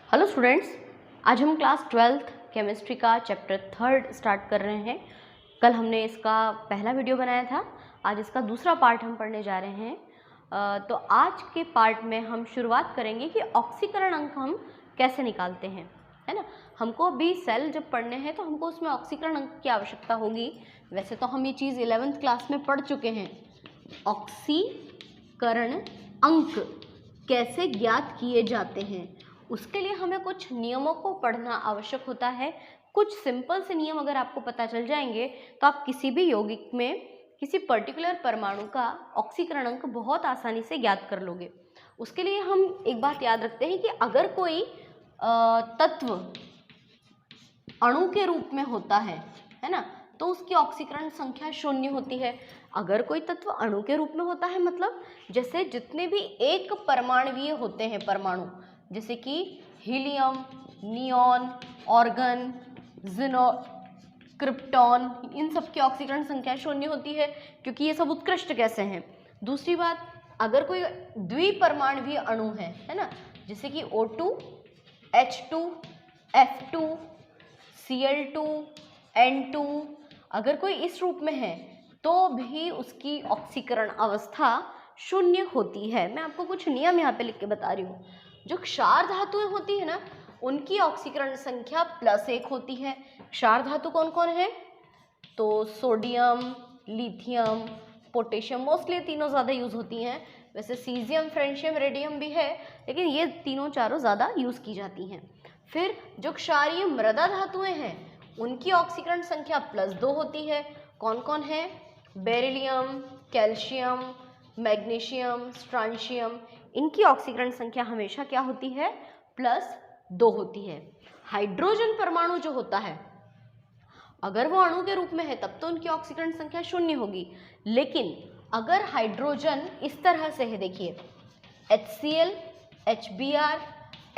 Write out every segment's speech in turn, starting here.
Hello students, आज हम class 12th chemistry का चैप्टर 3 स्टार्ट कर रहे हैं। कल हमने इसका पहला वीडियो बनाया था, आज इसका दूसरा पार्ट हम पढ़ने जा रहे हैं। तो आज के पार्ट में हम शुरुआत करेंगे कि ऑक्सीकरण अंक हम कैसे निकालते हैं, है ना। हमको अभी सेल जब पढ़ने हैं तो हमको उसमें ऑक्सीकरण अंक की आवश्यकता होगी। वैसे तो हम ये चीज़ 11th क्लास में पढ़ चुके हैं। ऑक्सीकरण अंक कैसे ज्ञात किए जाते हैं, उसके लिए हमें कुछ नियमों को पढ़ना आवश्यक होता है। कुछ सिंपल से नियम अगर आपको पता चल जाएंगे तो आप किसी भी यौगिक में किसी पर्टिकुलर परमाणु का ऑक्सीकरण अंक बहुत आसानी से ज्ञात कर लोगे। उसके लिए हम एक बात याद रखते हैं कि अगर कोई तत्व अणु के रूप में होता है ना, तो उसकी ऑक्सीकरण संख्या 0 होती है। अगर कोई तत्व अणु के रूप में होता है मतलब जैसे जितने भी एक परमाणुवीय होते हैं परमाणु, जैसे कि हीलियम, नियॉन, ऑर्गन, जिनो, क्रिप्टॉन, इन सब की ऑक्सीकरण संख्या 0 होती है क्योंकि ये सब उत्कृष्ट गैसें हैं। दूसरी बात, अगर कोई द्विपरमाणुवीय अणु है ना, जैसे कि O2, H2, F2, Cl2, N2, अगर कोई इस रूप में है तो भी उसकी ऑक्सीकरण अवस्था 0 होती है। मैं आपको कुछ नियम यहाँ पे लिख के बता रही हूँ। जो क्षार धातुएं होती है ना, उनकी ऑक्सीकरण संख्या +1 होती है। क्षार धातु कौन कौन है? तो सोडियम, लिथियम, पोटेशियम, मोस्टली तीनों ज़्यादा यूज़ होती हैं। वैसे सीजियम, फ्रेंशियम, रेडियम भी है, लेकिन ये तीनों चारों ज़्यादा यूज़ की जाती हैं। फिर जो क्षारीय मृदा धातुएं हैं उनकी ऑक्सीकरण संख्या +2 होती है। कौन कौन है? बेरिलियम, कैल्शियम, मैग्नीशियम, स्ट्रांशियम, इनकी ऑक्सीकरण संख्या हमेशा क्या होती है? +2 होती है। हाइड्रोजन परमाणु जो होता है, अगर वो अणु के रूप में है तब तो उनकी ऑक्सीकरण संख्या 0 होगी, लेकिन अगर हाइड्रोजन इस तरह से है, देखिए HCl, HBr,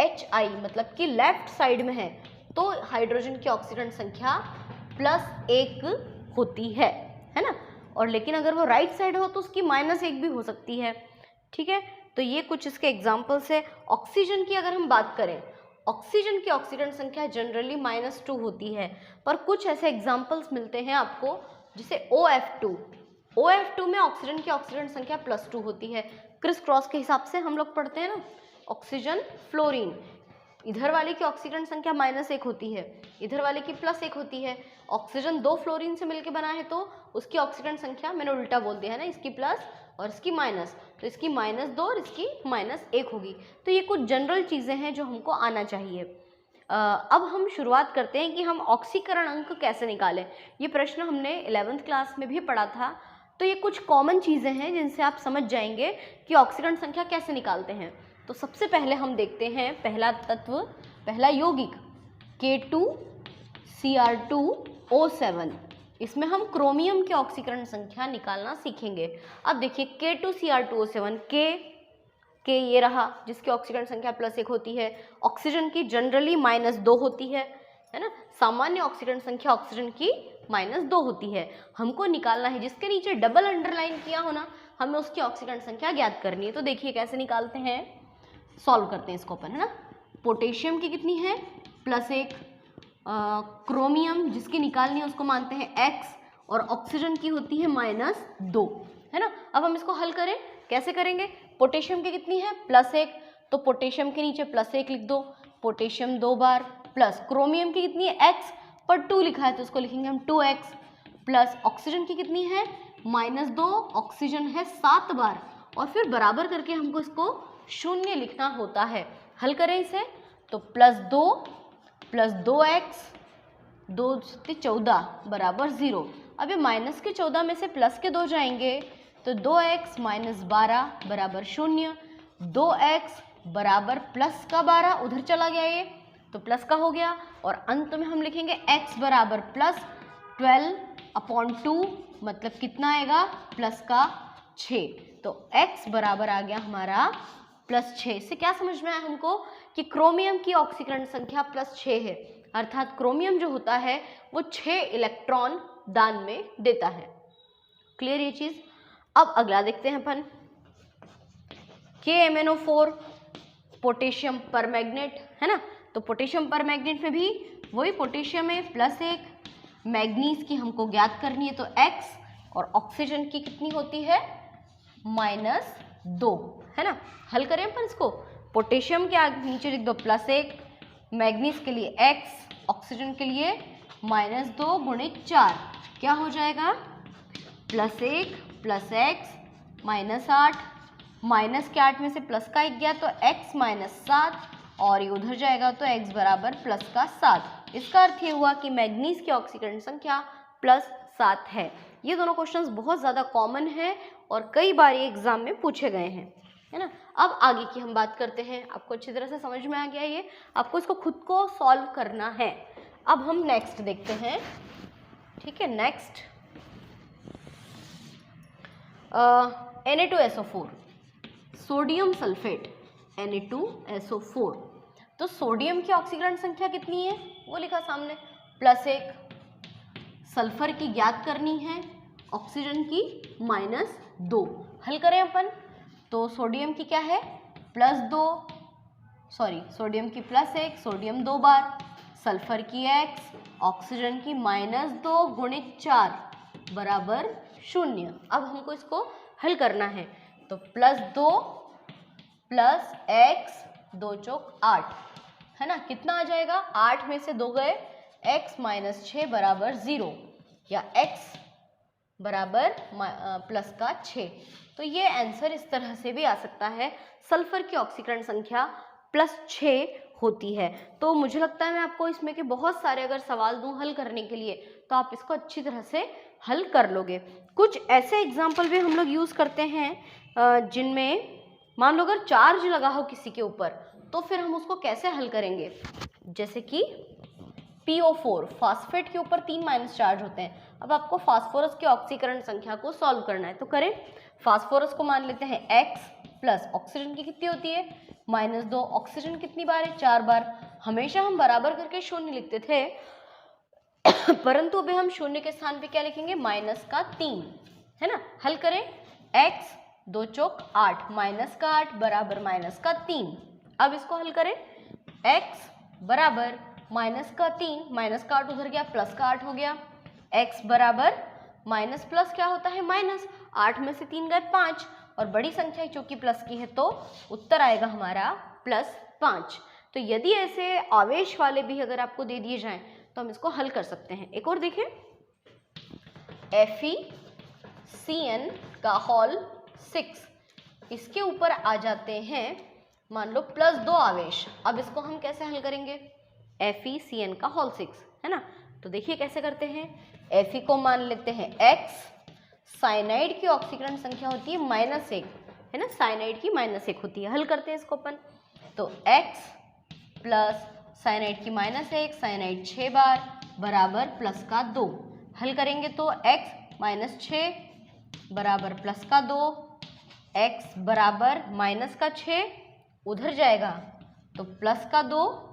HI, मतलब कि लेफ्ट साइड में है, तो हाइड्रोजन की ऑक्सीकरण संख्या +1 होती है ना। और लेकिन अगर वो राइट साइड हो तो उसकी -1 भी हो सकती है। ठीक है, तो ये कुछ इसके एग्जाम्पल्स है। ऑक्सीजन की अगर हम बात करें, ऑक्सीजन की ऑक्सीकरण संख्या जनरली -2 होती है, पर कुछ ऐसे एग्जाम्पल्स मिलते हैं आपको जैसे OF2 में ऑक्सीजन की ऑक्सीकरण संख्या +2 होती है। क्रिस क्रॉस के हिसाब से हम लोग पढ़ते हैं ना, ऑक्सीजन फ्लोरीन, इधर वाले की ऑक्सीकरण संख्या -1 होती है, इधर वाले की +1 होती है। ऑक्सीजन 2 फ्लोरीन से मिलकर बना है तो उसकी ऑक्सीकरण संख्या, मैंने उल्टा बोल दिया है ना, इसकी प्लस और इसकी माइनस, तो इसकी -2 और इसकी -1 होगी। तो ये कुछ जनरल चीज़ें हैं जो हमको आना चाहिए। अब हम शुरुआत करते हैं कि हम ऑक्सीकरण अंक कैसे निकालें। ये प्रश्न हमने 11th क्लास में भी पढ़ा था, तो ये कुछ कॉमन चीज़ें हैं जिनसे आप समझ जाएंगे कि ऑक्सीकरण संख्या कैसे निकालते हैं। तो सबसे पहले हम देखते हैं पहला तत्व, पहला यौगिक K2Cr2O7। इसमें हम क्रोमियम की ऑक्सीकरण संख्या निकालना सीखेंगे। अब देखिए K2Cr2O7, K ये रहा जिसकी ऑक्सीकरण संख्या +1 होती है। ऑक्सीजन की जनरली -2 होती है ना। सामान्य ऑक्सीकरण संख्या ऑक्सीजन की -2 होती है। हमको निकालना है जिसके नीचे डबल अंडरलाइन किया हो ना, हमें उसकी ऑक्सीकरण संख्या ज्ञात करनी है। तो देखिए कैसे निकालते हैं, सॉल्व करते हैं इसको अपन, है ना। पोटेशियम की कितनी है? +1। क्रोमियम जिसकी निकालनी है उसको मानते हैं x, और ऑक्सीजन की होती है -2, है ना। अब हम इसको हल करें, कैसे करेंगे? पोटेशियम की कितनी है? +1, तो पोटेशियम के नीचे +1 लिख दो, पोटेशियम 2 बार, प्लस क्रोमियम की कितनी है? x, पर 2 लिखा है तो उसको लिखेंगे हम 2x, प्लस ऑक्सीजन की कितनी है? -2, ऑक्सीजन है 7 बार, और फिर बराबर करके हमको इसको 0 लिखना होता है। हल करें इसे तो +2 + 2x, 2 से 14 बराबर 0। अब ये माइनस के 14 में से प्लस के 2 जाएंगे तो 2x - 12 बराबर 0, 2x बराबर प्लस का 12 उधर चला गया, ये तो प्लस का हो गया, और अंत में हम लिखेंगे x बराबर +12/2, मतलब कितना आएगा? +6। तो x बराबर आ गया हमारा +6। से क्या समझ में आया हमको कि क्रोमियम की ऑक्सीकरण संख्या +6 है, अर्थात क्रोमियम जो होता है वो 6 इलेक्ट्रॉन दान में देता है। क्लियर ये चीज? अब अगला देखते हैं अपन, KMnO4, पोटेशियम परमैग्नेट, है ना। तो पोटेशियम पर मैग्नीज में भी वही पोटेशियम है +1, मैग्नीज की हमको ज्ञात करनी है तो x, और ऑक्सीजन की कितनी होती है -2, है ना। हल करें अपन इसको, पोटेशियम के आगे नीचे लिख दो +1, मैग्नीज के लिए x, ऑक्सीजन के लिए -2 गुणित 4, क्या हो जाएगा +1 + x -8, माइनस के 8 में से प्लस का 1 गया तो x -7, और ये उधर जाएगा तो x बराबर +7। इसका अर्थ ये हुआ कि मैग्नीज की ऑक्सीकरण संख्या +7 है। ये दोनों क्वेश्चंस बहुत ज़्यादा कॉमन है और कई बार ये एग्जाम में पूछे गए हैं, है ना। अब आगे की हम बात करते हैं। आपको अच्छी तरह से समझ में आ गया ये, आपको इसको खुद को सॉल्व करना है। अब हम नेक्स्ट देखते हैं, ठीक है। Next Na2SO4, sodium sulphate Na2SO4। तो सोडियम की ऑक्सीकरण संख्या कितनी है वो लिखा सामने, +1, सल्फर की ज्ञात करनी है, ऑक्सीजन की -2। हल करें अपन तो सोडियम की क्या है सोडियम की +1, सोडियम 2 बार, सल्फर की x, ऑक्सीजन की -2 गुणित 4 बराबर 0। अब हमको इसको हल करना है तो +2 + x 2 चौक 8, है ना। कितना आ जाएगा, 8 में से 2 गए, x -6 बराबर 0, या x बराबर +6। तो ये आंसर इस तरह से भी आ सकता है। सल्फर की ऑक्सीकरण संख्या +6 होती है। तो मुझे लगता है मैं आपको इसमें के बहुत सारे अगर सवाल दूं हल करने के लिए तो आप इसको अच्छी तरह से हल कर लोगे। कुछ ऐसे एग्जाम्पल भी हम लोग यूज़ करते हैं जिनमें मान लो अगर चार्ज लगा हो किसी के ऊपर तो फिर हम उसको कैसे हल करेंगे। जैसे कि PO4 फास्फेट के ऊपर 3- चार्ज होते हैं। अब आपको फास्फोरस की ऑक्सीकरण संख्या को सॉल्व करना है तो करें। फास्फोरस को मान लेते हैं x, प्लस ऑक्सीजन की कितनी होती है -2, ऑक्सीजन कितनी बार है 4 बार। हमेशा हम बराबर करके 0 लिखते थे परंतु अभी हम 0 के स्थान पे क्या लिखेंगे -3, है ना। हल करें, x 2 चौक 8, -8 बराबर -3। अब इसको हल करें, x बराबर -3, -8 उधर गया, +8 हो गया, x बराबर माइनस प्लस क्या होता है -8 में से 3 गए 5, और बड़ी संख्या चूंकि प्लस की है तो उत्तर आएगा हमारा +5। तो यदि ऐसे आवेश वाले भी अगर आपको दे दिए जाएं तो हम इसको हल कर सकते हैं। एक और देखें, FeCN का होल 6, इसके ऊपर आ जाते हैं मान लो +2 आवेश। अब इसको हम कैसे हल करेंगे, FeCN का होल 6, है ना। तो देखिए कैसे करते हैं, Fe को मान लेते हैं x, साइनाइड की ऑक्सीकरण संख्या होती है -1, है ना, साइनाइड की -1 होती है। हल करते हैं इसको अपन, तो x प्लस साइनाइड की -1, साइनाइड 6 बार बराबर +2। हल करेंगे तो x -6 बराबर +2, x बराबर -6 उधर जाएगा तो +2,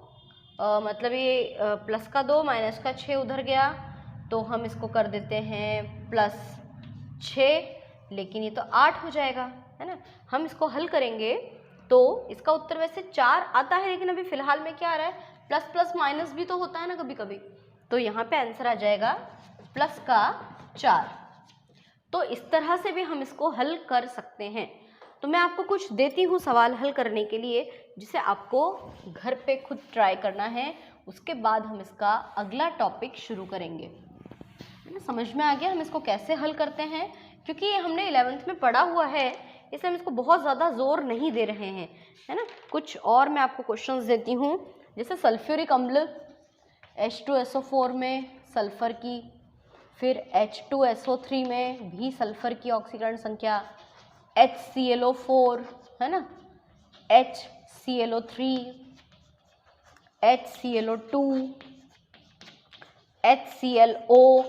मतलब ये +2 -6 उधर गया तो हम इसको कर देते हैं +6, लेकिन ये तो 8 हो जाएगा, है ना। हम इसको हल करेंगे तो इसका उत्तर वैसे 4 आता है, लेकिन अभी फिलहाल में क्या आ रहा है प्लस प्लस माइनस भी तो होता है ना कभी कभी, तो यहाँ पे आंसर आ जाएगा +4। तो इस तरह से भी हम इसको हल कर सकते हैं। तो मैं आपको कुछ देती हूँ सवाल हल करने के लिए, जिसे आपको घर पे खुद ट्राई करना है, उसके बाद हम इसका अगला टॉपिक शुरू करेंगे। समझ में आ गया हम इसको कैसे हल करते हैं, क्योंकि ये हमने 11th में पढ़ा हुआ है, इसलिए हम इसको बहुत ज़्यादा जोर नहीं दे रहे हैं, है ना। कुछ और मैं आपको क्वेश्चंस देती हूँ, जैसे सल्फ्यूरिक अम्ल H2SO4 में सल्फर की, फिर H2SO3 में भी सल्फर की ऑक्सीकरण संख्या, HClO4, है ना, HClO3, HClO2, HClO,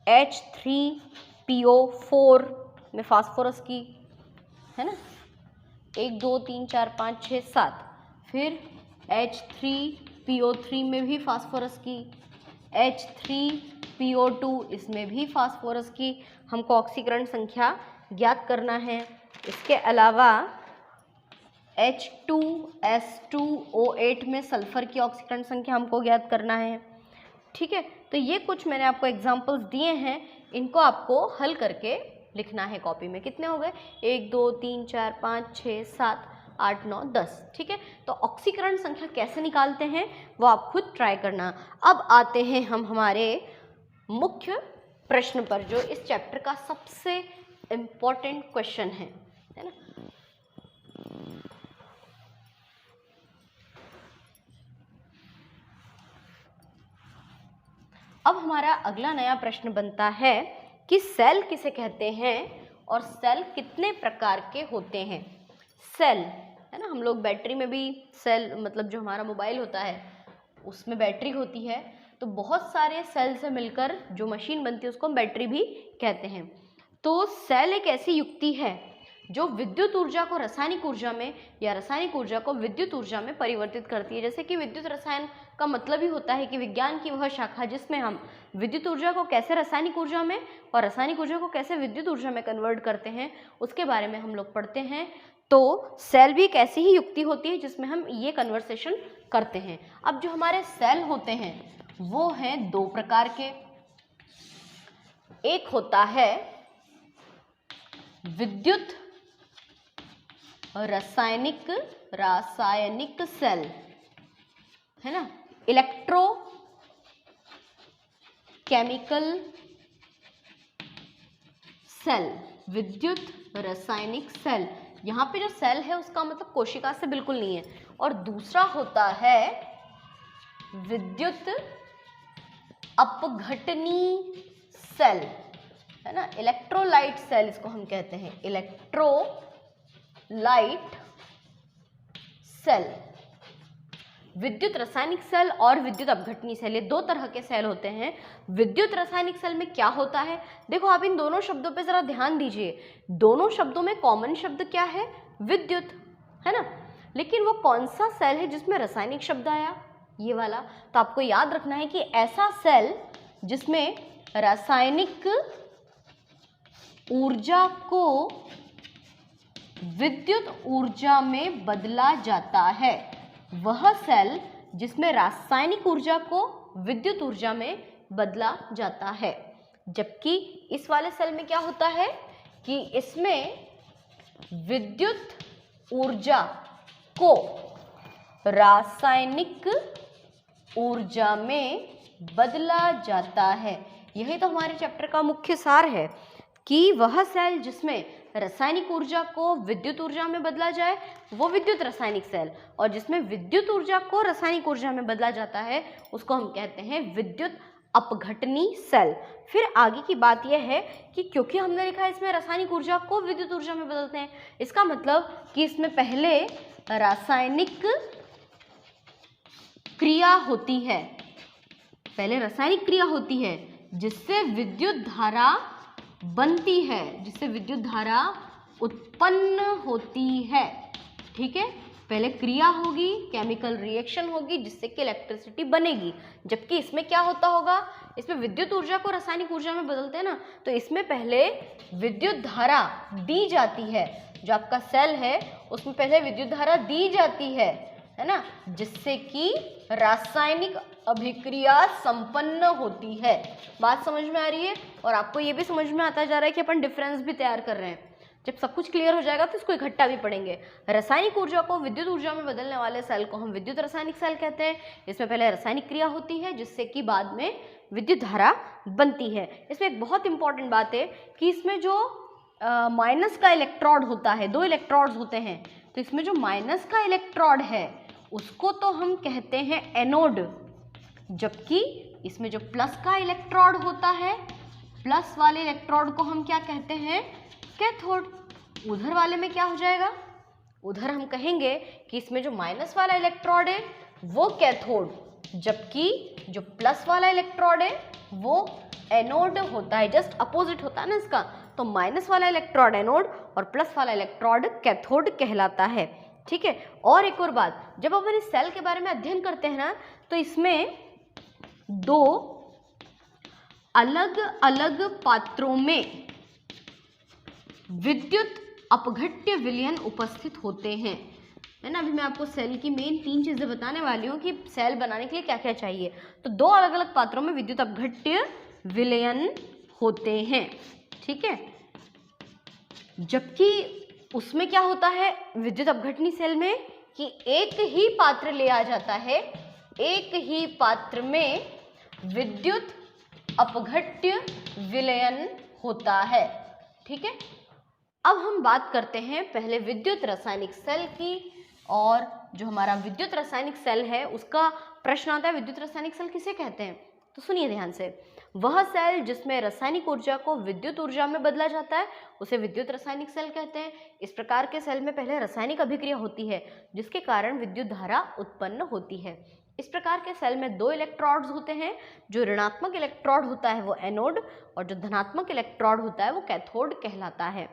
H3PO4 में फास्फोरस की, है ना, 1 2 3 4 5 6 7, फिर H3PO3 में भी फास्फोरस की, H3PO2 इसमें भी फास्फोरस की। हमको ऑक्सीकरण संख्या ज्ञात करना है। इसके अलावा H2S2O8 में सल्फर की ऑक्सीकरण संख्या हमको ज्ञात करना है। ठीक है, तो ये कुछ मैंने आपको एग्जांपल्स दिए हैं, इनको आपको हल करके लिखना है कॉपी में। कितने हो गए? 1 2 3 4 5 6 7 8 9 10। ठीक है, तो ऑक्सीकरण संख्या कैसे निकालते हैं वो आप खुद ट्राई करना। अब आते हैं हम हमारे मुख्य प्रश्न पर, जो इस चैप्टर का सबसे इम्पोर्टेंट क्वेश्चन है ना। अब हमारा अगला नया प्रश्न बनता है कि सेल किसे कहते हैं और सेल कितने प्रकार के होते हैं। सेल है ना, हम लोग बैटरी में भी सेल, मतलब जो हमारा मोबाइल होता है उसमें बैटरी होती है, तो बहुत सारे सेल से मिलकर जो मशीन बनती है उसको हम बैटरी भी कहते हैं। तो सेल एक ऐसी युक्ति है जो विद्युत ऊर्जा को रासायनिक ऊर्जा में या रासायनिक ऊर्जा को विद्युत ऊर्जा में परिवर्तित करती है। जैसे कि विद्युत रसायन का मतलब ही होता है कि विज्ञान की वह शाखा जिसमें हम विद्युत ऊर्जा को कैसे रासायनिक ऊर्जा में और रासायनिक ऊर्जा को कैसे विद्युत ऊर्जा में कन्वर्ट करते हैं, उसके बारे में हम लोग पढ़ते हैं। तो सेल भी एक ऐसी ही युक्ति होती है जिसमें हम ये कन्वर्सेशन करते हैं। अब जो हमारे सेल होते हैं वो हैं दो प्रकार के। एक होता है विद्युत रासायनिक सेल, है ना, इलेक्ट्रो केमिकल सेल, विद्युत रासायनिक सेल। यहाँ पे जो सेल है उसका मतलब कोशिका से बिल्कुल नहीं है। और दूसरा होता है विद्युत अपघटनी सेल, है ना, इलेक्ट्रोलाइट सेल इसको हम कहते हैं, इलेक्ट्रोलाइट सेल। विद्युत रासायनिक सेल और विद्युत अपघटनी सेल, ये दो तरह के सेल होते हैं। विद्युत रासायनिक सेल में क्या होता है, देखो आप इन दोनों शब्दों पे जरा ध्यान दीजिए। दोनों शब्दों में कॉमन शब्द क्या है? विद्युत, है ना। लेकिन वो कौन सा सेल है जिसमें रासायनिक शब्द आया? ये वाला। तो आपको याद रखना है कि ऐसा सेल जिसमें रासायनिक ऊर्जा को विद्युत ऊर्जा में बदला जाता है, वह सेल जिसमें रासायनिक ऊर्जा को विद्युत ऊर्जा में बदला जाता है। जबकि इस वाले सेल में क्या होता है कि इसमें विद्युत ऊर्जा को रासायनिक ऊर्जा में बदला जाता है। यही तो हमारे चैप्टर का मुख्य सार है कि वह सेल जिसमें रासायनिक ऊर्जा को विद्युत ऊर्जा में बदला जाए वो विद्युत रासायनिक सेल, और जिसमें विद्युत ऊर्जा को रासायनिक ऊर्जा में बदला जाता है उसको हम कहते हैं विद्युत अपघटनी सेल। फिर आगे की बात यह है कि क्योंकि हमने लिखा है इसमें रासायनिक ऊर्जा को विद्युत ऊर्जा में बदलते हैं, इसका मतलब कि इसमें पहले रासायनिक क्रिया होती है, पहले रासायनिक क्रिया होती है जिससे विद्युत धारा बनती है, जिससे विद्युत धारा उत्पन्न होती है। ठीक है, पहले क्रिया होगी, केमिकल रिएक्शन होगी जिससे कि इलेक्ट्रिसिटी बनेगी। जबकि इसमें क्या होता होगा, इसमें विद्युत ऊर्जा को रासायनिक ऊर्जा में बदलते हैं ना, तो इसमें पहले विद्युत धारा दी जाती है। जो आपका सेल है उसमें पहले विद्युत धारा दी जाती है ना, जिससे कि रासायनिक अभिक्रिया संपन्न होती है। बात समझ में आ रही है? और आपको ये भी समझ में आता जा रहा है कि अपन डिफरेंस भी तैयार कर रहे हैं। जब सब कुछ क्लियर हो जाएगा तो इसको इकट्ठा भी पढ़ेंगे। रासायनिक ऊर्जा को विद्युत ऊर्जा में बदलने वाले सेल को हम विद्युत रासायनिक सेल कहते हैं। इसमें पहले रासायनिक क्रिया होती है जिससे कि बाद में विद्युत धारा बनती है। इसमें एक बहुत इंपॉर्टेंट बात है कि इसमें जो माइनस का इलेक्ट्रोड होता है, दो इलेक्ट्रोड्स होते हैं, तो इसमें जो माइनस का इलेक्ट्रोड है उसको तो हम कहते हैं एनोड, जबकि इसमें जो प्लस का इलेक्ट्रोड होता है, प्लस वाले इलेक्ट्रोड को हम क्या कहते हैं? कैथोड। उधर वाले में क्या हो जाएगा? उधर हम कहेंगे कि इसमें जो माइनस वाला इलेक्ट्रोड है वो कैथोड, जबकि जो प्लस वाला इलेक्ट्रोड है वो एनोड होता है। जस्ट अपोजिट होता है ना इसका, तो माइनस वाला इलेक्ट्रोड एनोड और प्लस वाला इलेक्ट्रोड कैथोड कहलाता है। ठीक है, और एक और बात, जब अपन इस सेल के बारे में अध्ययन करते हैं ना, तो इसमें दो अलग अलग पात्रों में विद्युत अपघट्य विलयन उपस्थित होते हैं। है ना। अभी मैं आपको सेल की मेन 3 चीज़ें बताने वाली हूँ कि सेल बनाने के लिए क्या क्या चाहिए। तो 2 अलग अलग पात्रों में विद्युत अपघट्य विलयन होते हैं, ठीक है। जबकि उसमें क्या होता है विद्युत अपघटनी सेल में कि एक ही पात्र लिया जाता है, एक ही पात्र में विद्युत अपघट्य विलयन होता है, ठीक है। अब हम बात करते हैं पहले विद्युत रासायनिक सेल की, और जो हमारा विद्युत रासायनिक सेल है उसका प्रश्न आता है विद्युत रासायनिक सेल किसे कहते हैं। तो सुनिए ध्यान से, वह सेल जिसमें रासायनिक ऊर्जा को विद्युत ऊर्जा में बदला जाता है उसे विद्युत रासायनिक सेल कहते हैं। इस प्रकार के सेल में पहले रासायनिक अभिक्रिया होती है जिसके कारण विद्युत धारा उत्पन्न होती है। इस प्रकार के सेल में 2 इलेक्ट्रोड्स होते हैं। जो ऋणात्मक इलेक्ट्रोड होता है वो एनोड और जो धनात्मक इलेक्ट्रोड होता है वो कैथोड कहलाता है।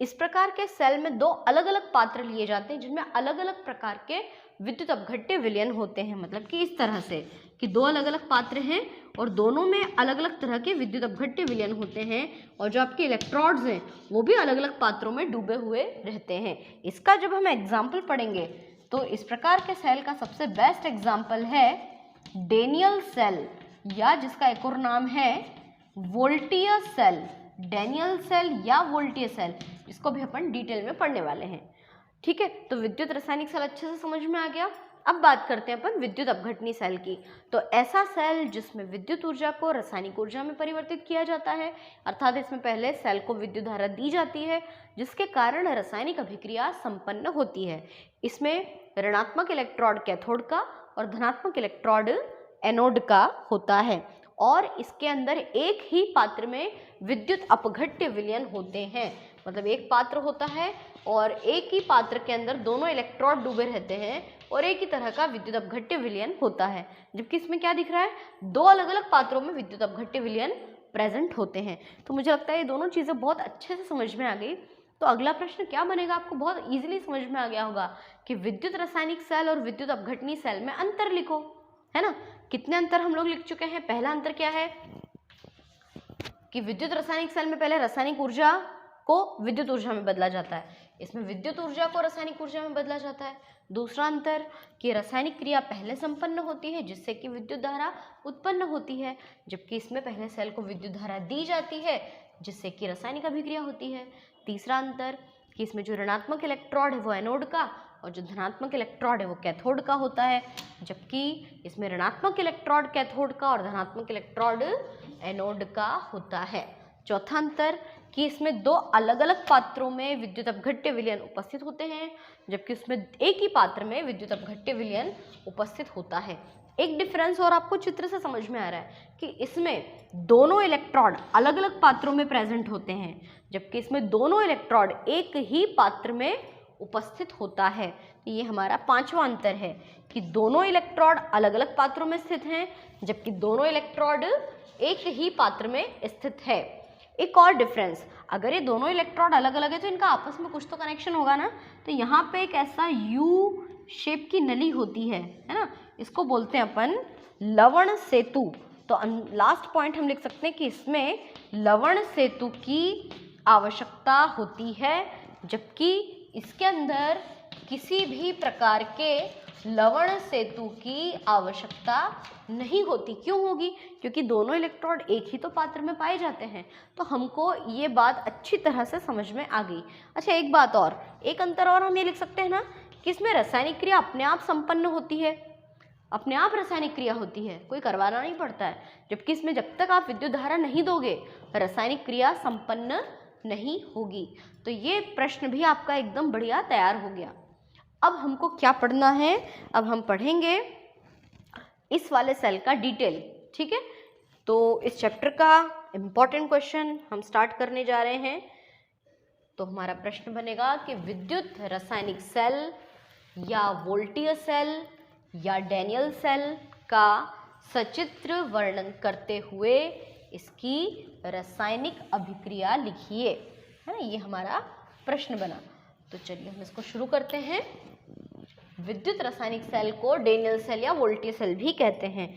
इस प्रकार के सेल में 2 अलग अलग पात्र लिए जाते हैं जिनमें अलग अलग प्रकार के विद्युत अपघट्य विलयन होते हैं। मतलब कि इस तरह से कि 2 अलग अलग पात्र हैं और दोनों में अलग अलग तरह के विद्युत अपघट्य विलयन होते हैं, और जो आपके इलेक्ट्रोड्स हैं वो भी अलग अलग पात्रों में डूबे हुए रहते हैं। इसका जब हम एग्जाम्पल पढ़ेंगे तो इस प्रकार के सेल का सबसे बेस्ट एग्जाम्पल है डेनियल सेल, या जिसका एक और नाम है वोल्टीय सेल। डेनियल सेल या वोल्टीय सेल, इसको भी अपन डिटेल में पढ़ने वाले हैं, ठीक है। तो विद्युत रासायनिक सेल अच्छे से समझ में आ गया। अब बात करते हैं अपन विद्युत अपघटनी सेल की। तो ऐसा सेल जिसमें विद्युत ऊर्जा को रासायनिक ऊर्जा में परिवर्तित किया जाता है, अर्थात इसमें पहले सेल को विद्युत धारा दी जाती है जिसके कारण रासायनिक अभिक्रिया संपन्न होती है। इसमें ऋणात्मक इलेक्ट्रोड कैथोड का और धनात्मक इलेक्ट्रोड एनोड का होता है, और इसके अंदर एक ही पात्र में विद्युत अपघट्य विलयन होते हैं। मतलब एक पात्र होता है और एक ही पात्र के अंदर दोनों इलेक्ट्रोड डूबे रहते हैं और एक ही तरह का विद्युत अपघट्य विलयन होता है। जबकि इसमें क्या दिख रहा है, 2 अलग अलग पात्रों में विद्युत अपघट्य विलयन प्रेजेंट होते हैं। तो मुझे लगता है ये दोनों चीज़ें बहुत अच्छे से समझ में आ गई। तो अगला प्रश्न क्या बनेगा, आपको बहुत ईजिली समझ में आ गया होगा कि विद्युत रासायनिक सेल और विद्युत अपघटनी सेल में अंतर लिखो, है ना। कितने अंतर हम लोग लिख चुके हैं। पहला अंतर क्या है कि विद्युत रासायनिक सेल में पहले रासायनिक ऊर्जा को विद्युत ऊर्जा में बदला जाता है, इसमें विद्युत ऊर्जा को रासायनिक ऊर्जा में बदला जाता है। दूसरा अंतर कि रासायनिक क्रिया पहले संपन्न होती है जिससे कि विद्युत धारा उत्पन्न होती है, जबकि इसमें पहले सेल को विद्युत धारा दी जाती है जिससे कि रासायनिक अभिक्रिया होती है। तीसरा अंतर कि इसमें जो ऋणात्मक इलेक्ट्रोड है वो एनोड का और जो धनात्मक इलेक्ट्रोड है वो कैथोड का होता है, जबकि इसमें ऋणात्मक इलेक्ट्रोड कैथोड का और धनात्मक इलेक्ट्रोड एनोड का होता है। चौथा अंतर कि इसमें 2 अलग अलग पात्रों में विद्युत अपघट्य विलयन उपस्थित होते हैं, जबकि उसमें एक ही पात्र में विद्युत अपघट्य विलयन उपस्थित होता है। एक डिफरेंस और आपको चित्र से समझ में आ रहा है कि इसमें दोनों इलेक्ट्रोड अलग अलग पात्रों में प्रेजेंट होते हैं, जबकि इसमें दोनों इलेक्ट्रोड एक ही पात्र में उपस्थित होता है। तो ये हमारा 5वां अंतर है कि दोनों इलेक्ट्रोड अलग अलग पात्रों में स्थित हैं, जबकि दोनों इलेक्ट्रोड एक ही पात्र में स्थित है। एक और डिफरेंस, अगर ये दोनों इलेक्ट्रोड अलग अलग है तो इनका आपस में कुछ तो कनेक्शन होगा ना। तो यहाँ पे एक ऐसा यू शेप की नली होती है ना, इसको बोलते हैं अपन लवण सेतु। तो लास्ट पॉइंट हम लिख सकते हैं कि इसमें लवण सेतु की आवश्यकता होती है, जबकि इसके अंदर किसी भी प्रकार के लवण सेतु की आवश्यकता नहीं होती। क्यों होगी, क्योंकि दोनों इलेक्ट्रोड एक ही तो पात्र में पाए जाते हैं। तो हमको ये बात अच्छी तरह से समझ में आ गई। अच्छा, एक बात और, एक अंतर और हम ये लिख सकते हैं ना कि इसमें रासायनिक क्रिया अपने आप संपन्न होती है, अपने आप रासायनिक क्रिया होती है, कोई करवाना नहीं पड़ता है। जबकि इसमें जब तक आप विद्युत धारा नहीं दोगे रासायनिक क्रिया संपन्न नहीं होगी। तो ये प्रश्न भी आपका एकदम बढ़िया तैयार हो गया। अब हमको क्या पढ़ना है, अब हम पढ़ेंगे इस वाले सेल का डिटेल, ठीक है। तो इस चैप्टर का इम्पॉर्टेंट क्वेश्चन हम स्टार्ट करने जा रहे हैं। तो हमारा प्रश्न बनेगा कि विद्युत रासायनिक सेल या वोल्टीय सेल या डेनियल सेल का सचित्र वर्णन करते हुए इसकी रासायनिक अभिक्रिया लिखिए, है ना। ये हमारा प्रश्न बना। तो चलिए हम इसको शुरू करते हैं। विद्युत रासायनिक सेल को डेनियल सेल या वोल्टीय सेल भी कहते हैं।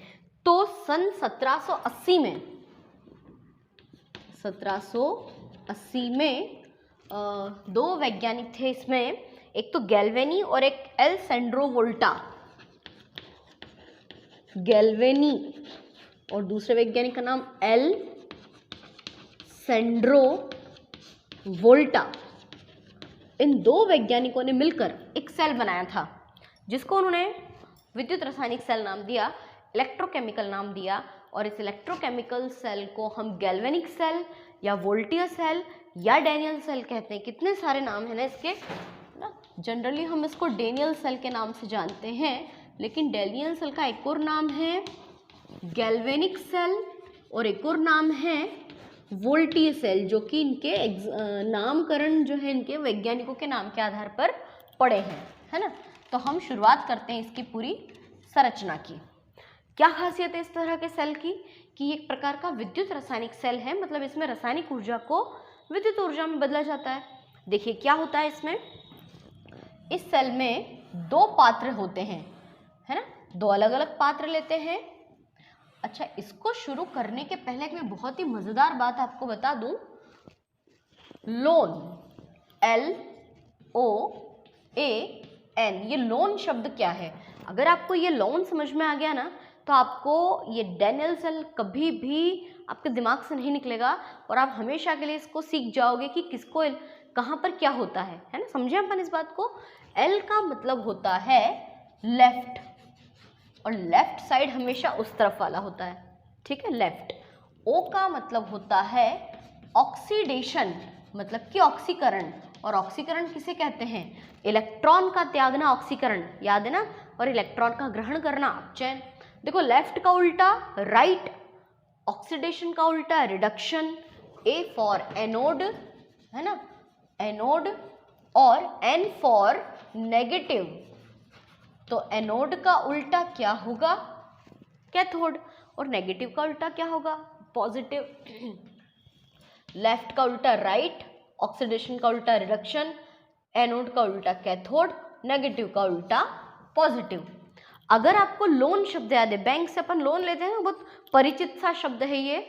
तो सन 1780 में 2 वैज्ञानिक थे इसमें, एक तो गैल्वेनी और एक एलेसेंड्रो वोल्टा। गैल्वेनी और दूसरे वैज्ञानिक का नाम एलेसेंड्रो वोल्टा। इन दो वैज्ञानिकों ने मिलकर एक सेल बनाया था जिसको उन्होंने विद्युत रासायनिक सेल नाम दिया, इलेक्ट्रोकेमिकल नाम दिया। और इस इलेक्ट्रोकेमिकल सेल को हम गैल्वेनिक सेल या वोल्टियर सेल या डैनियल सेल कहते हैं। कितने सारे नाम है ना इसके ना। जनरली हम इसको डैनियल सेल के नाम से जानते हैं, लेकिन डैनियल सेल का एक और नाम है गैल्वेनिक सेल और एक और नाम है वोल्टियर सेल, जो कि इनके नामकरण जो है इनके वैज्ञानिकों के नाम के आधार पर पड़े हैं, है ना। तो हम शुरुआत करते हैं इसकी पूरी संरचना की। क्या खासियत है इस तरह के सेल की कि एक प्रकार का विद्युत रासायनिक सेल है, मतलब इसमें रासायनिक ऊर्जा को विद्युत ऊर्जा में बदला जाता है। देखिए क्या होता है इसमें, इस सेल में दो पात्र होते हैं, है ना, दो अलग अलग पात्र लेते हैं। अच्छा, इसको शुरू करने के पहले मैं बहुत ही मजेदार बात आपको बता दूं। लोन, LOAN, ये लोन शब्द क्या है? अगर आपको ये लोन समझ में आ गया ना, तो आपको ये डैनियल सेल कभी भी आपके दिमाग से नहीं निकलेगा और आप हमेशा के लिए इसको सीख जाओगे कि किसको कहाँ पर क्या होता है ना। समझे अपन इस बात को। L का मतलब होता है लेफ्ट, और लेफ्ट साइड हमेशा उस तरफ वाला होता है, ठीक है, लेफ्ट। O का मतलब होता है ऑक्सीडेशन, मतलब कि ऑक्सीकरण। और ऑक्सीकरण किसे कहते हैं? इलेक्ट्रॉन का त्यागना ऑक्सीकरण, याद है ना, और इलेक्ट्रॉन का ग्रहण करना अपचयन। देखो लेफ्ट का उल्टा राइट, ऑक्सीडेशन का उल्टा रिडक्शन। A फॉर एनोड, है ना, एनोड, और N फॉर नेगेटिव। तो एनोड का उल्टा क्या होगा? कैथोड। और नेगेटिव का उल्टा क्या होगा? पॉजिटिव। लेफ्ट का उल्टा राइट, ऑक्सीडेशन का उल्टा रिडक्शन, एनोड का उल्टा कैथोड, नेगेटिव का उल्टा पॉजिटिव। अगर आपको लोन शब्द याद है, बैंक से अपन लोन लेते हैं ना, बहुत परिचित सा शब्द है ये।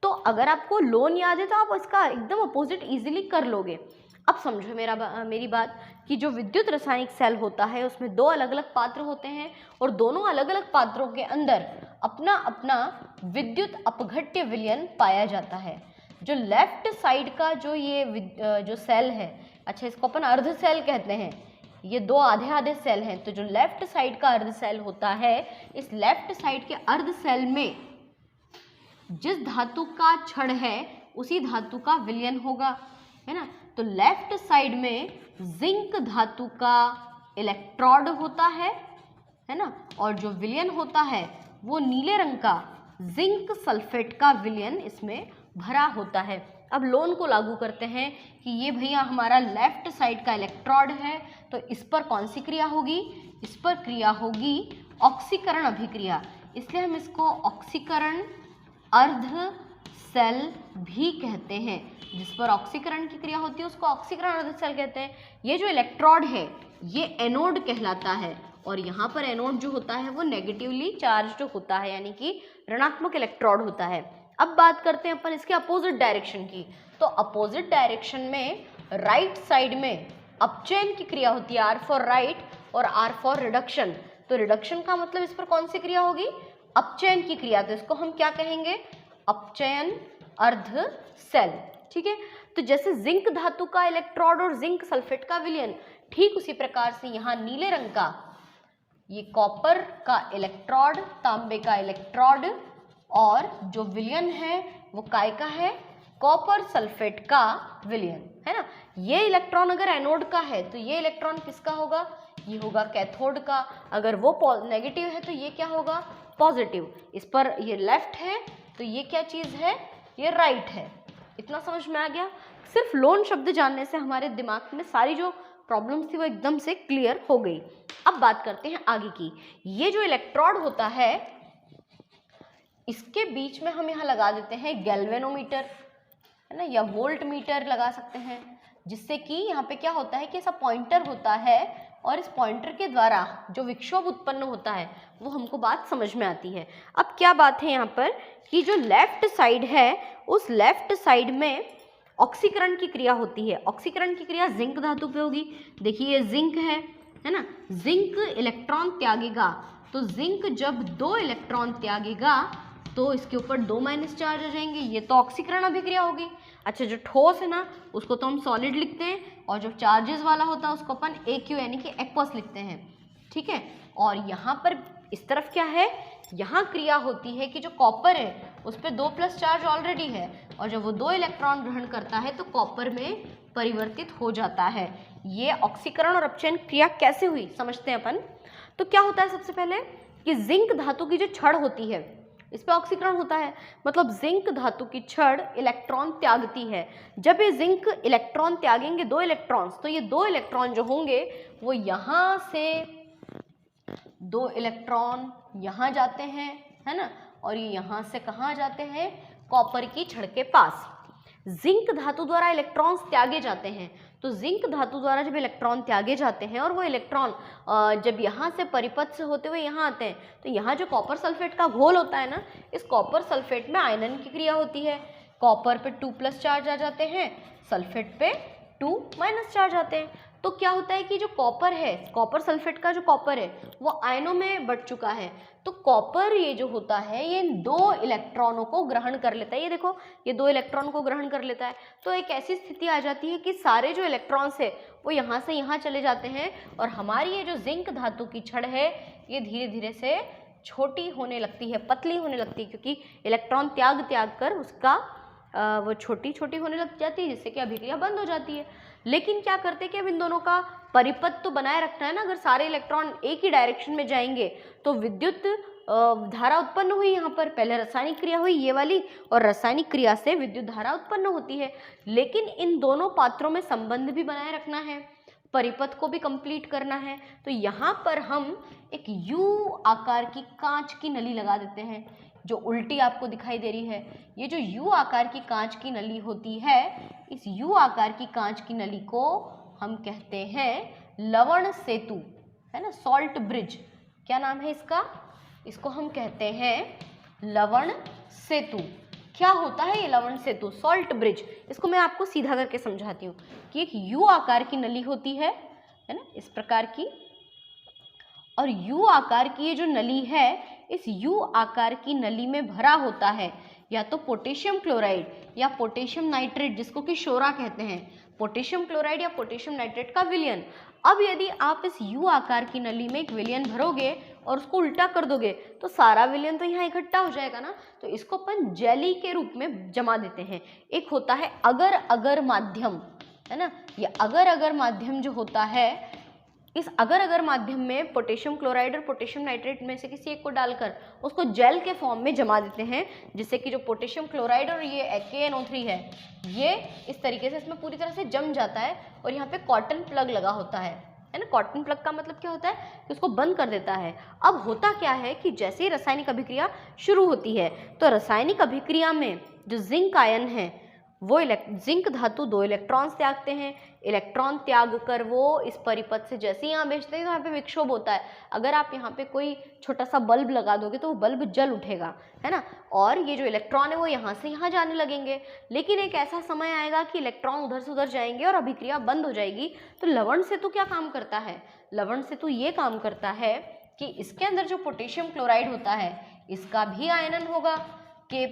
तो अगर आपको लोन याद है तो आप इसका एकदम अपोजिट इजीली कर लोगे। अब समझो मेरी बात कि जो विद्युत रासायनिक सेल होता है उसमें दो अलग अलग पात्र होते हैं और दोनों अलग अलग पात्रों के अंदर अपना अपना विद्युत अपघट्य विलयन पाया जाता है। जो लेफ्ट साइड का जो सेल है, अच्छा इसको अपन अर्ध सेल कहते हैं, ये दो आधे आधे सेल हैं। तो जो लेफ्ट साइड का अर्ध सेल होता है, इस लेफ्ट साइड के अर्ध सेल में जिस धातु का क्षण है उसी धातु का विलयन होगा, है ना। तो लेफ्ट साइड में जिंक धातु का इलेक्ट्रोड होता है ना, और जो विलयन होता है वो नीले रंग का जिंक सल्फेट का विलयन इसमें भरा होता है। अब लोन को लागू करते हैं कि ये भैया हमारा लेफ्ट साइड का इलेक्ट्रोड है, तो इस पर कौन सी क्रिया होगी? इस पर क्रिया होगी ऑक्सीकरण अभिक्रिया, इसलिए हम इसको ऑक्सीकरण अर्ध सेल भी कहते हैं। जिस पर ऑक्सीकरण की क्रिया होती है उसको ऑक्सीकरण अर्ध सेल कहते हैं। ये जो इलेक्ट्रोड है ये एनोड कहलाता है, और यहाँ पर एनोड जो होता है वो नेगेटिवली चार्ज्ड होता है, यानी कि ऋणात्मक इलेक्ट्रोड होता है। अब बात करते हैं अपन इसके अपोजिट डायरेक्शन की। तो अपोजिट डायरेक्शन में राइट साइड में अपचयन की क्रिया होती है, R फॉर राइट और R फॉर रिडक्शन। तो रिडक्शन का मतलब इस पर कौन सी क्रिया होगी? अपचयन की क्रिया। तो इसको हम क्या कहेंगे? अपचयन अर्ध सेल, ठीक है। तो जैसे जिंक धातु का इलेक्ट्रोड और जिंक सल्फेट का विलयन, ठीक उसी प्रकार से यहाँ नीले रंग का ये कॉपर का इलेक्ट्रोड, तांबे का इलेक्ट्रोड, और जो विलयन है वो काय का है? कॉपर सल्फेट का विलयन, है ना। ये इलेक्ट्रॉन अगर एनोड का है तो ये इलेक्ट्रॉन किसका होगा? ये होगा कैथोड का। अगर वो नेगेटिव है तो ये क्या होगा? पॉजिटिव। इस पर ये लेफ्ट है तो ये क्या चीज़ है? ये राइट है। इतना समझ में आ गया? सिर्फ लोन शब्द जानने से हमारे दिमाग में सारी जो प्रॉब्लम्स थी वो एकदम से क्लियर हो गई। अब बात करते हैं आगे की। ये जो इलेक्ट्रोड होता है इसके बीच में हम यहाँ लगा देते हैं गैल्वेनोमीटर, है ना, या वोल्ट मीटर लगा सकते हैं, जिससे कि यहाँ पे क्या होता है कि ऐसा पॉइंटर होता है और इस पॉइंटर के द्वारा जो विक्षोभ उत्पन्न होता है वो हमको बात समझ में आती है। अब क्या बात है यहाँ पर कि जो लेफ्ट साइड है उस लेफ्ट साइड में ऑक्सीकरण की क्रिया होती है। ऑक्सीकरण की क्रिया जिंक धातु पे होगी। देखिए ये जिंक है ना, जिंक इलेक्ट्रॉन त्यागेगा, तो जिंक जब 2 इलेक्ट्रॉन त्यागेगा तो इसके ऊपर 2 माइनस चार्ज आ जाएंगे, ये तो ऑक्सीकरण अभिक्रिया होगी। अच्छा, जो ठोस है ना उसको तो हम सॉलिड लिखते हैं, और जो चार्जेस वाला होता है उसको अपन एक्यू यानी कि एक्वस लिखते हैं, ठीक है। और यहाँ पर इस तरफ क्या है, यहाँ क्रिया होती है कि जो कॉपर है उस पर 2 प्लस चार्ज ऑलरेडी है, और जब वो 2 इलेक्ट्रॉन ग्रहण करता है तो कॉपर में परिवर्तित हो जाता है। ये ऑक्सीकरण और अपचयन क्रिया कैसे हुई समझते हैं अपन। तो क्या होता है सबसे पहले कि जिंक धातु की जो छड़ होती है इस पे ऑक्सीकरण होता है, मतलब जिंक धातु की छड़ इलेक्ट्रॉन त्यागती है। जब ये जिंक इलेक्ट्रॉन त्यागेंगे 2 इलेक्ट्रॉन्स, तो ये 2 इलेक्ट्रॉन जो होंगे वो यहाँ से 2 इलेक्ट्रॉन यहाँ जाते हैं, है ना, और ये यहाँ से कहाँ जाते हैं, कॉपर की छड़ के पास। जिंक धातु द्वारा इलेक्ट्रॉन्स त्यागे जाते हैं, तो जिंक धातु द्वारा जब इलेक्ट्रॉन त्यागे जाते हैं और वो इलेक्ट्रॉन जब यहाँ से परिपथ से होते हुए यहाँ आते हैं, तो यहाँ जो कॉपर सल्फेट का घोल होता है ना, इस कॉपर सल्फेट में आयनन की क्रिया होती है। कॉपर पे 2 प्लस चार्ज आ जाते हैं, सल्फेट पे 2 माइनस चार्ज आते हैं। तो क्या होता है कि जो कॉपर है, कॉपर सल्फेट का जो कॉपर है वो आयनों में बढ़ चुका है, तो कॉपर ये जो होता है ये 2 इलेक्ट्रॉनों को ग्रहण कर लेता है। ये देखो ये 2 इलेक्ट्रॉन को ग्रहण कर लेता है, तो एक ऐसी स्थिति आ जाती है कि सारे जो इलेक्ट्रॉन्स है वो यहाँ से यहाँ चले जाते हैं, और हमारी ये जो जिंक धातु की छड़ है ये धीरे धीरे से छोटी होने लगती है, पतली होने लगती है, क्योंकि इलेक्ट्रॉन त्याग कर उसका वो छोटी छोटी होने लग जाती है, जिससे कि अभिक्रिया बंद हो जाती है। लेकिन क्या करते हैं कि अब इन दोनों का परिपथ तो बनाए रखना है ना, अगर सारे इलेक्ट्रॉन एक ही डायरेक्शन में जाएंगे तो विद्युत धारा उत्पन्न हुई। यहाँ पर पहले रासायनिक क्रिया हुई ये वाली, और रासायनिक क्रिया से विद्युत धारा उत्पन्न होती है, लेकिन इन दोनों पात्रों में संबंध भी बनाए रखना है, परिपथ को भी कंप्लीट करना है। तो यहाँ पर हम एक यू आकार की कांच की नली लगा देते हैं, जो उल्टी आपको दिखाई दे रही है। ये जो यू आकार की कांच की नली होती है, इस यू आकार की कांच की नली को हम कहते हैं लवण सेतु, है ना, सॉल्ट ब्रिज। क्या नाम है इसका, इसको हम कहते हैं लवण सेतु। क्या होता है ये लवण सेतु, सॉल्ट ब्रिज? इसको मैं आपको सीधा करके समझाती हूँ कि एक यू आकार की नली होती है ना, इस प्रकार की, और यू आकार की ये जो नली है, इस यू आकार की नली में भरा होता है या तो पोटेशियम क्लोराइड या पोटेशियम नाइट्रेट, जिसको कि शोरा कहते हैं, पोटेशियम क्लोराइड या पोटेशियम नाइट्रेट का विलयन। अब यदि आप इस यू आकार की नली में एक विलयन भरोगे और उसको उल्टा कर दोगे तो सारा विलयन तो यहाँ इकट्ठा हो जाएगा ना, तो इसको अपन जेली के रूप में जमा देते हैं। एक होता है अगर अगर माध्यम, है ना, ये अगर अगर माध्यम जो होता है, इस अगर अगर माध्यम में पोटेशियम क्लोराइड और पोटेशियम नाइट्रेट में से किसी एक को डालकर उसको जेल के फॉर्म में जमा देते हैं, जिससे कि जो पोटेशियम क्लोराइड और ये KNO3 है ये इस तरीके से इसमें पूरी तरह से जम जाता है, और यहाँ पे कॉटन प्लग लगा होता है ना। कॉटन प्लग का मतलब क्या होता है कि उसको बंद कर देता है। अब होता क्या है कि जैसे ही रासायनिक अभिक्रिया शुरू होती है, तो रासायनिक अभिक्रिया में जो जिंक आयन है वो जिंक धातु 2 इलेक्ट्रॉन्स त्यागते हैं। इलेक्ट्रॉन त्याग कर वो इस परिपथ से जैसे ही यहाँ भेजते हैं तो यहाँ पे विक्षोभ होता है। अगर आप यहाँ पे कोई छोटा सा बल्ब लगा दोगे तो वो बल्ब जल उठेगा, है ना, और ये जो इलेक्ट्रॉन है वो यहाँ से यहाँ जाने लगेंगे। लेकिन एक ऐसा समय आएगा कि इलेक्ट्रॉन उधर से उधर जाएंगे और अभिक्रिया बंद हो जाएगी। तो लवण सेतु क्या काम करता है, लवण सेतु ये काम करता है कि इसके अंदर जो पोटेशियम क्लोराइड होता है इसका भी आयनन होगा K+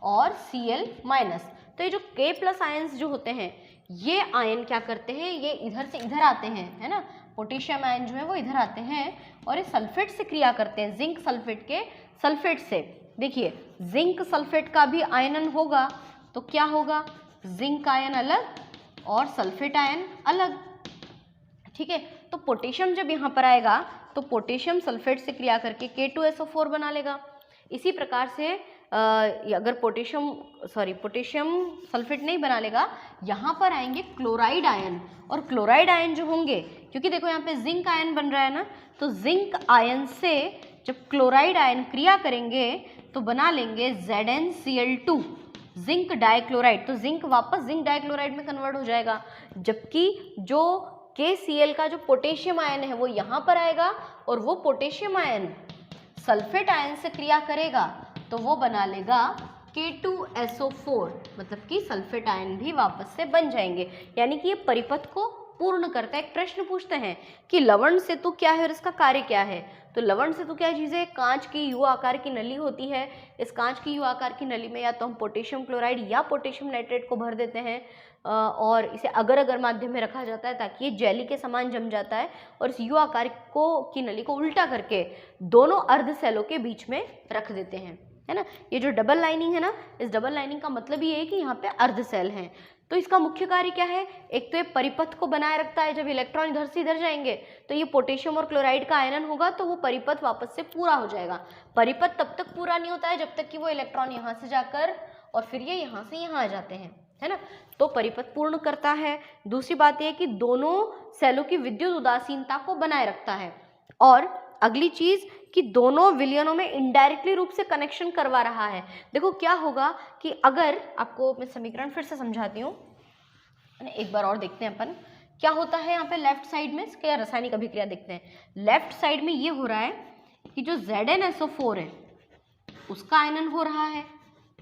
और Cl-। तो ये जो K+ आयन्स जो होते हैं ये आयन क्या करते हैं, ये इधर से इधर आते हैं, है ना, पोटेशियम आयन जो है वो इधर आते हैं और ये सल्फेट से क्रिया करते हैं, जिंक सल्फेट के सल्फेट से। देखिए जिंक सल्फेट का भी आयनन होगा, तो क्या होगा, जिंक आयन अलग और सल्फेट आयन अलग, ठीक है। तो पोटेशियम जब यहाँ पर आएगा तो पोटेशियम सल्फेट से क्रिया करके K2SO4 बना लेगा। इसी प्रकार से अगर पोटेशियम सल्फेट नहीं बना लेगा, यहाँ पर आएंगे क्लोराइड आयन, और क्लोराइड आयन जो होंगे, क्योंकि देखो यहाँ पे जिंक आयन बन रहा है ना, तो जिंक आयन से जब क्लोराइड आयन क्रिया करेंगे तो बना लेंगे ZnCl2, जिंक डाइक्लोराइड। तो जिंक वापस जिंक डाइक्लोराइड में कन्वर्ट हो जाएगा, जबकि जो KCl का जो पोटेशियम आयन है वो यहाँ पर आएगा और वो पोटेशियम आयन सल्फेट आयन से क्रिया करेगा तो वो बना लेगा K2SO4 मतलब कि सल्फेट आयन भी वापस से बन जाएंगे, यानी कि ये परिपथ को पूर्ण करता है। एक प्रश्न पूछते हैं कि लवण सेतु क्या है और इसका कार्य क्या है। तो लवण सेतु क्या चीज़ है? कांच की यू आकार की नली होती है। इस कांच की यू आकार की नली में या तो हम पोटेशियम क्लोराइड या पोटेशियम नाइट्रेट को भर देते हैं और इसे अगर अगर माध्यम में रखा जाता है ताकि ये जेली के समान जम जाता है और इस यू आकार की नली को उल्टा करके दोनों अर्ध सेलों के बीच में रख देते हैं, है ना। ये जो डबल लाइनिंग है ना, इस डबल लाइनिंग का मतलब ये है कि यहाँ पे अर्ध सेल हैं। तो इसका मुख्य कार्य क्या है? एक तो ये परिपथ को बनाए रखता है। जब इलेक्ट्रॉन इधर से इधर जाएंगे तो ये पोटेशियम और क्लोराइड का आयनन होगा तो वो परिपथ वापस से पूरा हो जाएगा। परिपथ तब तक पूरा नहीं होता है जब तक कि वो इलेक्ट्रॉन यहाँ से जाकर और फिर ये यहाँ से यहाँ आ जाते हैं, है ना। तो परिपथ पूर्ण करता है। दूसरी बात यह है कि दोनों सेलों की विद्युत उदासीनता को बनाए रखता है। और अगली चीज कि दोनों विलयनों में इनडायरेक्टली रूप से कनेक्शन करवा रहा है। देखो क्या होगा कि अगर आपको मैं समीकरण फिर से समझाती हूँ, एक बार और देखते हैं अपन क्या होता है यहाँ पे लेफ्ट साइड में। इसके रासायनिक अभिक्रिया देखते हैं। लेफ्ट साइड में ये हो रहा है कि जो ZnSO4 है उसका आयनन हो रहा है,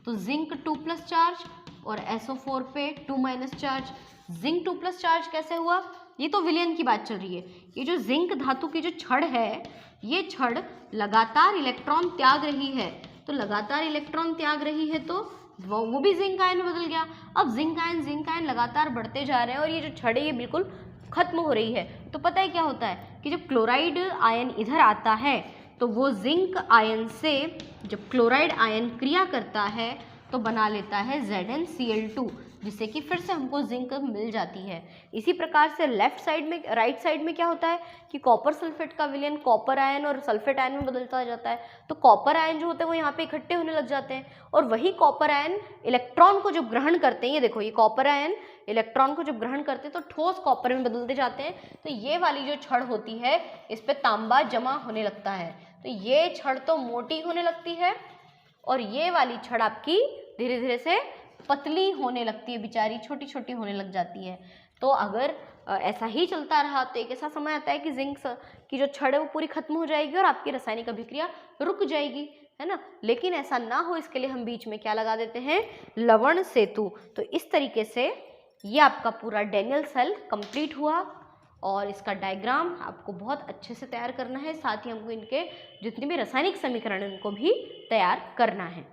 तो जिंक 2+ चार्ज और SO4 पे 2- चार्ज। जिंक 2+ चार्ज कैसे हुआ? ये तो विलयन की बात चल रही है। ये जो जिंक धातु की जो छड़ है, ये छड़ लगातार इलेक्ट्रॉन त्याग रही है, तो लगातार इलेक्ट्रॉन त्याग रही है तो वो भी जिंक आयन में बदल गया। अब जिंक आयन लगातार बढ़ते जा रहे हैं और ये जो छड़ है ये बिल्कुल खत्म हो रही है। तो पता है क्या होता है कि जब क्लोराइड आयन इधर आता है तो वो जिंक आयन से जब क्लोराइड आयन क्रिया करता है तो बना लेता है ZnCl2, जिससे कि फिर से हमको जिंक मिल जाती है। इसी प्रकार से राइट साइड में क्या होता है कि कॉपर सल्फेट का विलयन कॉपर आयन और सल्फेट आयन में बदलता जाता है। तो कॉपर आयन जो होते हैं वो यहाँ पे इकट्ठे होने लग जाते हैं और वही कॉपर आयन इलेक्ट्रॉन को जब ग्रहण करते हैं, ये देखो ये कॉपर आयन इलेक्ट्रॉन को जब ग्रहण करते हैं तो ठोस कॉपर में बदलते जाते हैं। तो ये वाली जो छड़ होती है इस पर तांबा जमा होने लगता है, तो ये छड़ तो मोटी होने लगती है और ये वाली छड़ आपकी धीरे धीरे से पतली होने लगती है, बेचारी छोटी छोटी होने लग जाती है। तो अगर ऐसा ही चलता रहा तो एक ऐसा समय आता है कि जिंक की जो छड़ है वो पूरी खत्म हो जाएगी और आपकी रासायनिक अभिक्रिया रुक जाएगी, है ना। लेकिन ऐसा ना हो इसके लिए हम बीच में क्या लगा देते हैं? लवण सेतु। तो इस तरीके से ये आपका पूरा डैनियल सेल कंप्लीट हुआ और इसका डायग्राम आपको बहुत अच्छे से तैयार करना है। साथ ही हमको इनके जितने भी रासायनिक समीकरण हैं उनको भी तैयार करना है।